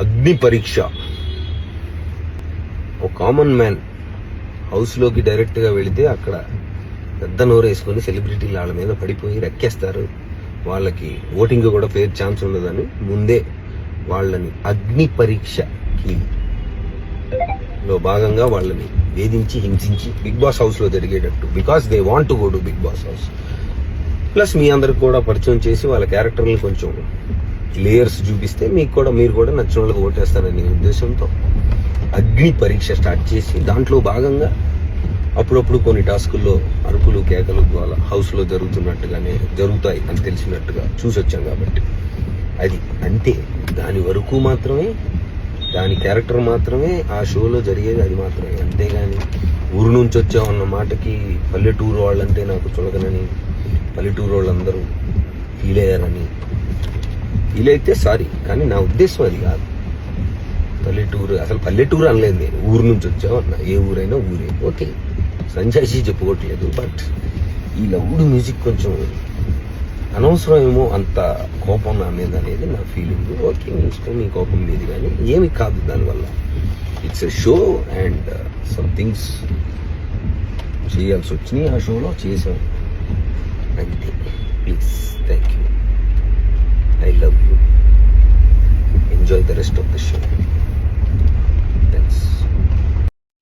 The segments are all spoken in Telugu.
అగ్ని పరీక్ష. ఒక కామన్ మ్యాన్ హౌస్లోకి డైరెక్ట్గా వెళితే అక్కడ పెద్ద నోరు వేసుకొని సెలబ్రిటీలు వాళ్ళ మీద పడిపోయి రెక్కేస్తారు. వాళ్ళకి ఓటింగ్ కూడా ఫేర్ ఛాన్స్ ఉండదని ముందే వాళ్ళని అగ్ని పరీక్షకి లో భాగంగా వాళ్ళని వేధించి హింసించి బిగ్ బాస్ హౌస్ లో జరిగేటట్టు, because they want to go to Bigg Boss house. Plus మీ అందరికి కూడా పరిచయం చేసి వాళ్ళ క్యారెక్టర్ని కొంచెం లేయర్స్ చూపిస్తే మీరు కూడా నచ్చిన వాళ్ళకి ఓటేస్తారనే ఉద్దేశంతో అగ్ని పరీక్ష స్టార్ట్ చేసి దాంట్లో భాగంగా అప్పుడప్పుడు కొన్ని టాస్కుల్లో అరుపులు కేకలు ద్వారా హౌస్లో జరుగుతున్నట్టుగానే జరుగుతాయి అని తెలిసినట్టుగా చూసొచ్చాం. కాబట్టి అది అంతే, దాని వరకు మాత్రమే, దాని క్యారెక్టర్ మాత్రమే ఆ షోలో జరిగేది, అది మాత్రమే. అంతేగాని ఊరు నుంచి వచ్చామన్న మాటకి పల్లెటూరు వాళ్ళంటే నాకు చులకనని, పల్లెటూరు వాళ్ళందరూ ఫీల్ అయ్యారని, ఫీల్ అయితే సారీ, కానీ నా ఉద్దేశం అది కాదు. పల్లెటూరు అనలేదు నేను, ఊరు నుంచి వచ్చామన్నా. ఏ ఊరైనా ఊరే, ఓకే, సంజాయిషి చెప్పుకోవట్లేదు. బట్ ఈ లౌడ్ మ్యూజిక్ కొంచెం అనవసరం ఏమో, అంత కోపం నా మీద అనేది నా ఫీలింగ్. ఓకే, మీ ఇష్టం, మీ కోపం లేదు, కానీ ఏమి కాదు దానివల్ల. It's a show and some things చేయాల్సి వచ్చినాయి, ఆ షోలో చేసాం అంతే. Please, thank you, I love you, enjoy the rest of the show. Thanks.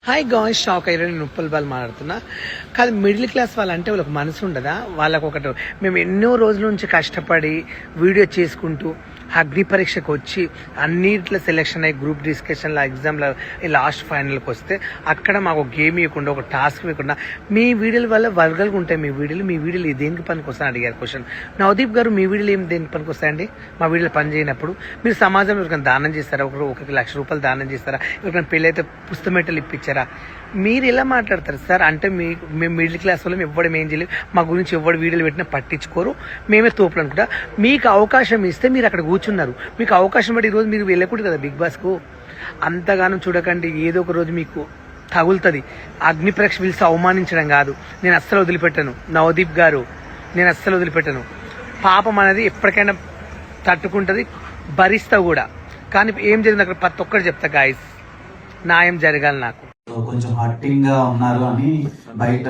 Hi guys, shock అయ్యారు. నేను ఉప్పల్ బాల్ మాట్లాడుతున్నా. కాదు, మిడిల్ క్లాస్ వాళ్ళంటే వాళ్ళకి మనసు ఉండదా? వాళ్ళకు ఒకటి, మేము ఎన్నో రోజుల నుంచి కష్టపడి వీడియో చేసుకుంటూ అగ్ని పరీక్షకు వచ్చి అన్నిట్లో సెలెక్షన్ అయ్యి గ్రూప్ డిస్కషన్లో ఎగ్జామ్లో లాస్ట్ ఫైనల్కి వస్తే అక్కడ మాకు గేమ్ ఇవ్వకుండా, ఒక టాస్క్ ఇవ్వకుండా, మీ వీడియోల వల్ల వర్గాలుగా ఉంటాయి మీ వీడియోలు దేనికి పనికి వస్తాయని అడిగారు క్వశ్చన్. నవదీప్ గారు, మీ వీడియోలు ఏం దేనికి పనికి వస్తాయండి? మా వీడియోలు పని చేయనప్పుడు మీరు సమాజంలో ఎవరికైనా దానం చేస్తారా? ఒకరికి ₹1,00,000 దానం చేస్తారా? ఎవరికైనా పెళ్ళి అయితే పుస్తమెట్టలు ఇప్పించారా? మీరు ఎలా మాట్లాడతారు సార్? అంటే మేము మిడిల్ క్లాస్ వాళ్ళం, ఇవ్వడం ఏం చేయలేదు, మా గురించి ఎవరు వీడియోలు పెట్టినా పట్టించుకోరు, మేమే తోపులు అనుకుంటా. మీకు అవకాశం ఇస్తే మీరు అక్కడ కూర్చున్నారు, మీకు అవకాశం బట్టి ఈరోజు మీరు వెళ్ళకూడదు కదా బిగ్ బాస్కు. అంతగానం చూడకండి, ఏదో ఒక రోజు మీకు తగులుతుంది. అగ్ని పరీక్ష పిలిచి అవమానించడం కాదు, నేను అస్సలు వదిలిపెట్టాను. నవదీప్ గారు, నేను అస్సలు వదిలిపెట్టాను. పాపం అనేది ఎప్పటికైనా తట్టుకుంటుంది, భరిస్తా కూడా. కానీ ఏం జరిగింది అక్కడ ప్రతి ఒక్కరు చెప్తా గాయస్, న్యాయం జరగాలి. నాకు కొంచెం హర్టింగ్ గా ఉన్నారు అని బయట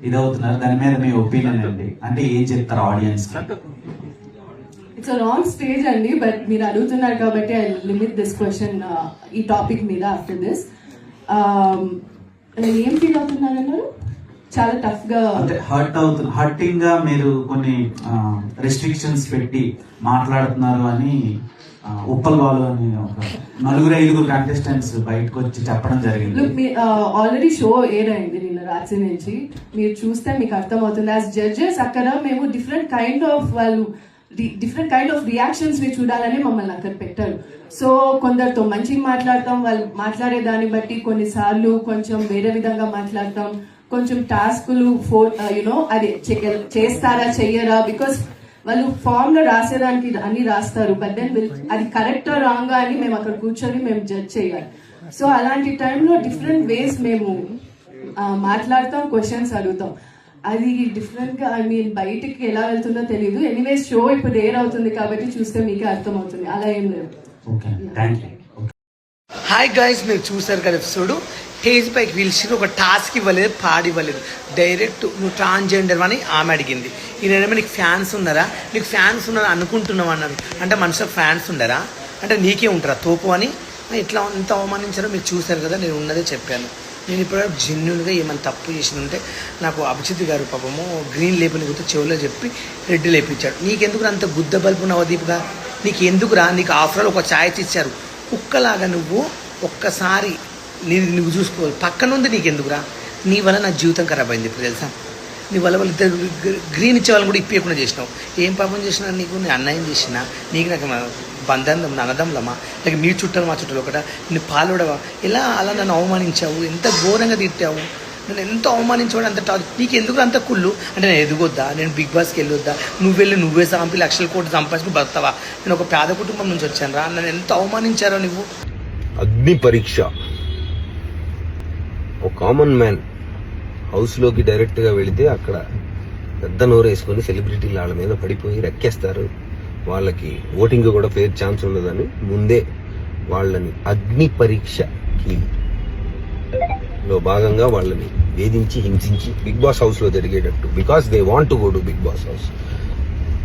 ఇదవుతున్నారు, దాని మీద మీ ఒపీనియన్ అండి? అంటే ఏం చెప్తారు ఆడియన్స్ కి? ఇట్స్ రాంగ్ స్టేజ్ అండి, బట్ మీరు అడుగుతున్నారు కాబట్టి ఐ లిమిట్ దిస్ క్వశ్చన్ ఈ టాపిక్ మీద. ఆఫ్టర్ దిస్ ఏం ఫీల్ అవుతున్నారన్నారు? చాలా టఫ్ గా అంటే హర్టింగ్ గా మీరు కొన్ని రెస్ట్రిక్షన్స్ పెట్టి మాట్లాడుతున్నారు అని ఉప్పల్ బాలు అని ఒక 4-5 కంటెస్టెంట్స్ బయటకు వచ్చి చెప్పడం జరిగింది. ఆల్రెడీ షో ఎయిర్ అయింది నిన్న రాత్రి నుంచి, మీరు చూస్తే మీకు అర్థమవుతుంది. యాజ్ జడ్జెస్ అక్కడ మేము డిఫరెంట్ కైండ్ ఆఫ్ రియాక్షన్స్ ని చూడాలని మమ్మల్ని అక్కడ పెట్టారు. సో కొందరితో మంచిగా మాట్లాడతాం, వాళ్ళు మాట్లాడే దాన్ని బట్టి కొన్నిసార్లు కొంచెం వేరే విధంగా మాట్లాడతాం, కొంచెం టాస్కులు అది చేస్తారా చెయ్యరా, బికాస్ వాళ్ళు ఫామ్ లో రాసేదానికి అన్ని రాస్తారు, బట్ దెన్ అది కరెక్టా రాంగా అని మేము అక్కడ కూర్చొని మేము జడ్జ్ చేయాలి. సో అలాంటి టైంలో డిఫరెంట్ వేస్ మేము మాట్లాడతాం, క్వశ్చన్స్ అడుగుతాం. అది డిఫరెంట్ గా బయటికి ఎలా వెళ్తుందో తెలియదు. ఎనీవేస్ షో ఇప్పుడు ఎయిర్ అవుతుంది కాబట్టి చూస్తే మీకే అర్థం అవుతుంది, అలా ఏం లేదు. హాయ్ గైస్, మీరు చూసారు కదా ఎపిసోడ్. స్టేజ్ పైకి పిలిచి ఒక టాస్క్ ఇవ్వలేదు, పాడివ్వలేదు, డైరెక్ట్ నువ్వు ట్రాన్స్జెండర్ అని ఆమె అడిగింది. ఈయనేమో నీకు ఫ్యాన్స్ ఉన్నారా, నీకు ఫ్యాన్స్ ఉన్నారా అనుకుంటున్నావు అన్నాడు. అంటే మనుషులకు ఫ్యాన్స్ ఉండరా, అంటే నీకే ఉంటారా తోపు అని ఇట్లా ఎంత అవమానించారో మీరు చూసారు కదా. నేను ఉన్నదే చెప్పాను. నేను ఇప్పుడు జెన్యున్గా ఏమైనా తప్పు చేసినంటే నాకు అభిజిత్ గారు పాపము గ్రీన్ లేబుల్ గుర్తు చెవులో చెప్పి రెడ్ లేపించాడు. నీకెందుకు అంత గుద్ద బల్పు నవదీప్గా, నీకు ఎందుకురా? నీకు ఆఫ్టర్ ఒక ఛాయిస్ ఇచ్చారు, కుక్కలాగా నువ్వు ఒక్కసారి నువ్వు చూసుకోవాలి, పక్కనుంది నీకెందుకురా? నీ వల్ల నా జీవితం ఖరాబ్ అయింది ఇప్పుడు తెలుసా. నీ వల్ల వాళ్ళు ఇద్దరు గ్రీన్ ఇచ్చే వాళ్ళని కూడా ఇప్పకుండా చేసినావు. ఏం పాపం చేసినా నీకు? నేను అన్యాయం చేసినా నీకు? నాకు బంధం అన్నదమ్ములమ్మా, లేక మీ చుట్టాలు మా చుట్టాలు ఒకట, నేను పాలోడవా? ఎలా అలా నన్ను అవమానించావు, ఎంత ఘోరంగా తిట్టావు, నన్ను ఎంత అవమానించావు, అంత నీకు ఎందుకు అంత కుళ్ళు? అంటే నేను ఎదుగొద్దా, నేను బిగ్ బాస్కి వెళ్ళొద్దా, నువ్వే సంపి లక్షల కోట్లు సంపాదించుకుని బతావా? నేను ఒక పేద కుటుంబం నుంచి వచ్చాను రా, నన్ను ఎంత అవమానించారో నువ్వు. అగ్ని పరీక్ష. ఒక కామన్ మ్యాన్ హౌస్లోకి డైరెక్ట్గా వెళితే అక్కడ పెద్ద నోరు వేసుకొని సెలబ్రిటీలు వాళ్ళ మీద పడిపోయి రెక్కేస్తారు. వాళ్ళకి ఓటింగ్ కూడా ఫేర్ ఛాన్స్ ఉండదని ముందే వాళ్ళని అగ్ని పరీక్షకి లో భాగంగా వాళ్ళని వేధించి హింసించి బిగ్ బాస్ హౌస్ లో జరిగేటట్టు, because they want to go to Bigg Boss house.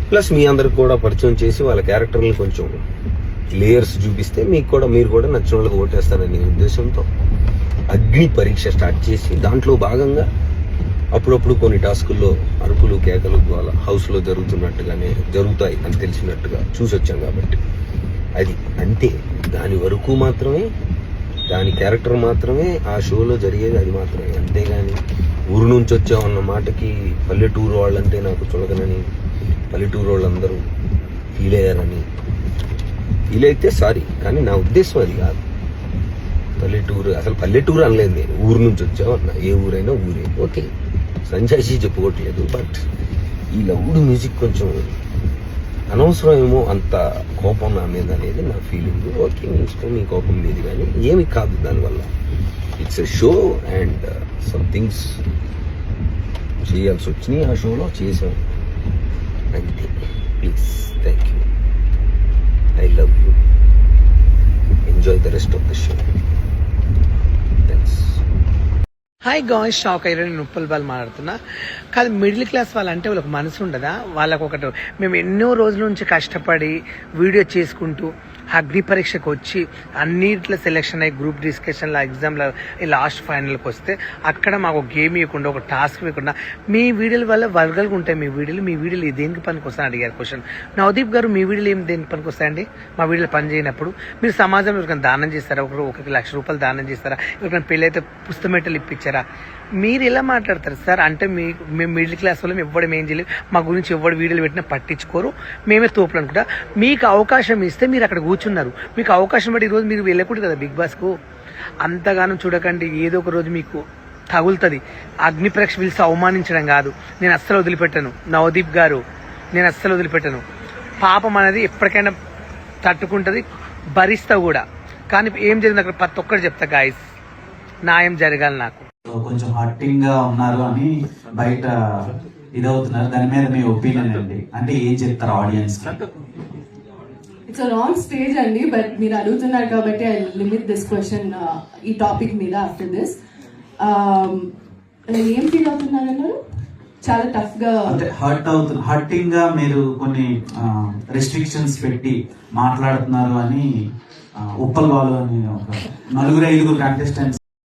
Plus మీ అందరికి కూడా పరిచయం చేసి వాళ్ళ క్యారెక్టర్ని కొంచెం లేయర్స్ చూపిస్తే మీరు కూడా నచ్చిన వాళ్ళకి ఓటేస్తారనే ఉద్దేశంతో అగ్ని పరీక్ష స్టార్ట్ చేసి దాంట్లో భాగంగా అప్పుడప్పుడు కొన్ని టాస్కుల్లో అరుపులు కేకలు వాళ్ళ హౌస్లో జరుగుతున్నట్టుగానే జరుగుతాయి అని తెలిసినట్టుగా చూసొచ్చాం కాబట్టి అది అంతే. దాని వరకు మాత్రమే, దాని క్యారెక్టర్ మాత్రమే ఆ షోలో జరిగేది, అది మాత్రమే. అంతేగాని ఊరు నుంచి వచ్చామన్న మాటకి పల్లెటూరు వాళ్ళంటే నాకు చులకనని, పల్లెటూరు వాళ్ళందరూ ఫీల్ అయ్యారని, ఫీల్ అయితే సారీ, కానీ నా ఉద్దేశం అది కాదు. పల్లెటూరు అసలు పల్లెటూరు అనలేదు నేను, ఊరు నుంచి వచ్చామన్నా. ఏ ఊరైనా ఊరే, ఓకే, సంజాయిషి చెప్పుకోవట్లేదు. బట్ ఈ లౌడ్ మ్యూజిక్ కొంచెం అనవసరం ఏమో, అంత కోపం నా మీద అనేది నా ఫీలింగ్. ఓకే, మీ ఇష్టం, మీ కోపం మీది, కానీ ఏమి కాదు దానివల్ల. It's a show and some things చేయాల్సి వచ్చినాయి, ఆ షోలో చేసాం అంతే. Please, thank you, I love you, enjoy the rest of the show. Thanks. Hi guys, shock అయ్యారు. నేను ఉప్పల్ బాల్ మాట్లాడుతున్నా. కాదు, మిడిల్ క్లాస్ వాళ్ళంటే వాళ్ళకి మనసు ఉండదా? వాళ్ళకు ఒకటి, మేము ఎన్నో రోజుల నుంచి కష్టపడి వీడియో చేసుకుంటూ అగ్ని పరీక్షకు వచ్చి అన్నిట్లో సెలెక్షన్ అయ్యి గ్రూప్ డిస్కషన్లో ఎగ్జామ్లో లాస్ట్ ఫైనల్కి వస్తే అక్కడ మాకు గేమ్ ఇవ్వకుండా, ఒక టాస్క్ ఇవ్వకుండా, మీ వీడియోల వల్ల వర్గాలుగా ఉంటాయి. మీ వీడియోలు దేనికి పనికి వస్తాయని అడిగారు క్వశ్చన్. నవదీప్ గారు, మీ వీడియోలు ఏం దేనికి పనికి వస్తాయండి? మా వీడియోలు పని చేయనప్పుడు మీరు సమాజంలో ఎవరికైనా దానం చేస్తారా? ఒకరికి ₹1,00,000 దానం చేస్తారా? ఎవరికైనా పెళ్ళి అయితే పుస్తమెట్టలు ఇప్పించారా? మీరు ఎలా మాట్లాడతారు సార్? అంటే మేము మిడిల్ క్లాస్ వాళ్ళం, ఇవ్వడం ఏం చేయలేదు, మా గురించి ఎవరు వీడియోలు పెట్టినా పట్టించుకోరు, మేమే తోపులు అనుకుంటా. మీకు అవకాశం ఇస్తే మీరు అక్కడ కూర్చున్నారు, మీకు అవకాశం బట్టి ఈరోజు మీరు వెళ్ళకూడదు కదా బిగ్ బాస్కు. అంతగానో చూడకండి, ఏదో ఒక రోజు మీకు తగులుతుంది. అగ్ని పరీక్ష పిలిచి అవమానించడం కాదు, నేను అస్సలు వదిలిపెట్టాను. నవదీప్ గారు, నేను అస్సలు వదిలిపెట్టాను. పాపం అనేది ఎప్పటికైనా తట్టుకుంటుంది, భరిస్తా కూడా. కానీ ఏం జరిగింది అక్కడ ప్రతి ఒక్కరు చెప్తా గాయస్, న్యాయం జరగాలి నాకు. కొంచెం హర్టింగ్ గా ఉన్నారు అని బయట ఇదవుతున్నారు. దాని మీద మీ ఒపీనియన్ అండి, అంటే ఏం చెప్తారు ఆడియన్స్ కి? ఇట్స్ రాంగ్ స్టేజ్ అండి, బట్ మీరు అడుగుతున్నారు కాబట్టి ఐ లిమిట్ దిస్ క్వశ్చన్ ఈ టాపిక్ మీద. ఆఫ్టర్ దిస్ ఏం ఫీల్ అవుతున్నారన్నారు? చాలా టఫ్ గా, అంటే హర్టింగ్ గా మీరు కొన్ని రెస్ట్రిక్షన్స్ పెట్టి మాట్లాడుతున్నారు అని ఉప్పల్ బాలు అని ఒక 4-5 కంటెస్టెంట్స్